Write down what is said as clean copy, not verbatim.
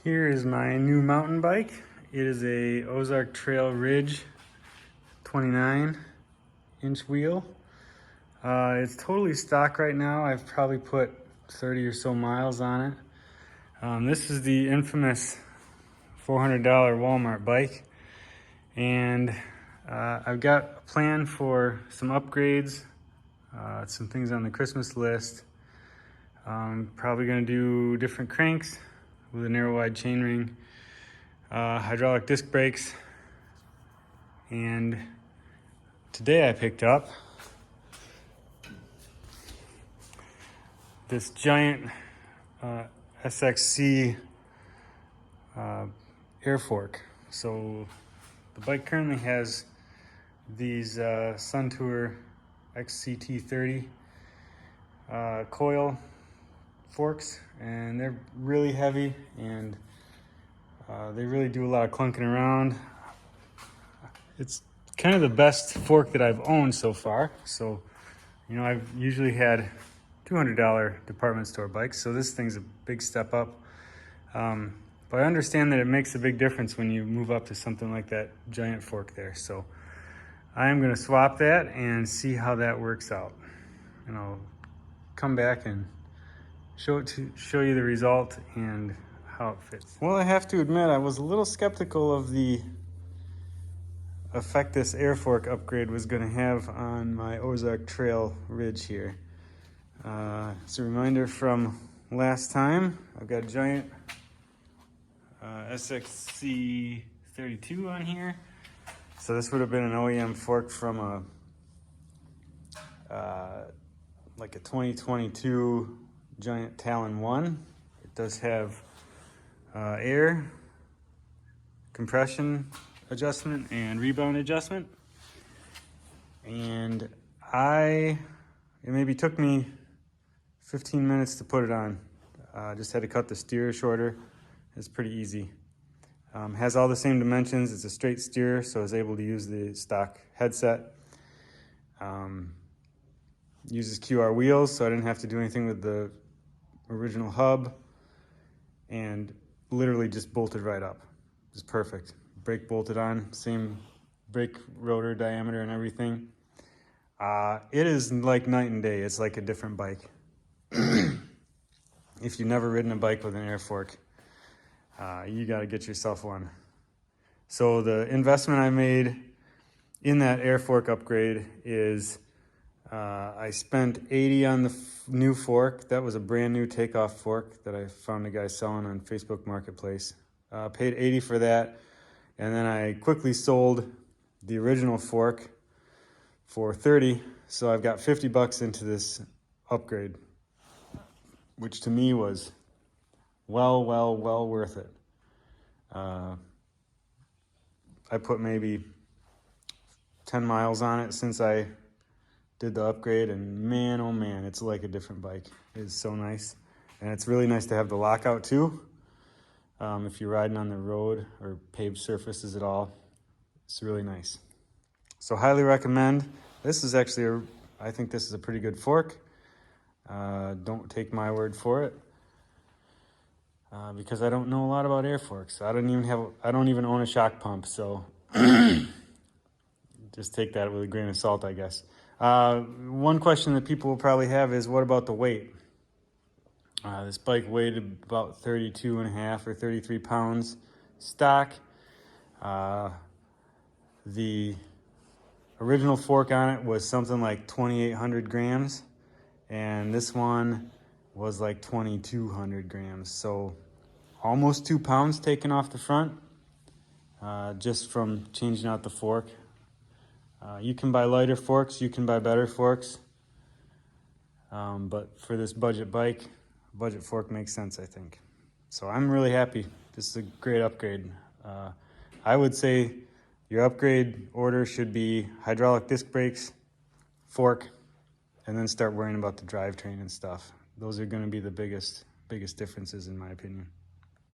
Here is my new mountain bike. It is a Ozark Trail Ridge 29-inch wheel. It's totally stock right now. I've probably put 30 or so miles on it. This is the infamous $400 Walmart bike. And I've got a plan for some upgrades, some things on the Christmas list. Probably gonna do different cranks with a narrow wide chainring, hydraulic disc brakes, and today I picked up this giant SXC air fork. So the bike currently has these Suntour XCT30 coil forks, and they're really heavy, and they really do a lot of clunking around. It's kind of the best fork that I've owned so far. So, you know, I've usually had $200 department store bikes, so this thing's a big step up. But I understand that it makes a big difference when you move up to something like that giant fork there. So I am going to swap that and see how that works out. And I'll come back and show you the result and how it fits. Well, I have to admit, I was a little skeptical of the effect this air fork upgrade was going to have on my Ozark Trail Ridge here. It's a reminder from last time. I've got a giant SXC 32 on here. So this would have been an OEM fork from like a 2022 giant Talon 1. It does have air compression adjustment and rebound adjustment. And it maybe took me 15 minutes to put it on. Just had to cut the steer shorter. It's pretty easy. Has all the same dimensions. It's a straight steer, so I was able to use the stock headset. Uses QR wheels, so I didn't have to do anything with the original hub, and literally just bolted right up. It's perfect. Brake bolted on, same brake rotor diameter and everything. It is like night and day. It's like a different bike. If you've never ridden a bike with an air fork, you got to get yourself one. So the investment I made in that air fork upgrade is I spent $80 on the new fork. That was a brand new takeoff fork that I found a guy selling on Facebook Marketplace. Paid $80 for that, and then I quickly sold the original fork for $30. So I've got $50 into this upgrade, which to me was well worth it. I put maybe 10 miles on it since I did the upgrade, and man, oh man, it's like a different bike. It's so nice. And it's really nice to have the lockout too. If you're riding on the road or paved surfaces at all, it's really nice. So highly recommend. This is actually I think this is a pretty good fork. Don't take my word for it, because I don't know a lot about air forks. I don't even own a shock pump, so just take that with a grain of salt, I guess. One question that people will probably have is, what about the weight? This bike weighed about 32 and a half or 33 pounds stock. The original fork on it was something like 2,800 grams, and this one was like 2,200 grams. So almost 2 pounds taken off the front, just from changing out the fork. You can buy lighter forks, you can buy better forks, but for this budget bike, budget fork makes sense, I think. So I'm really happy. This is a great upgrade. I would say your upgrade order should be hydraulic disc brakes, fork, and then start worrying about the drivetrain and stuff. Those are going to be the biggest differences, in my opinion.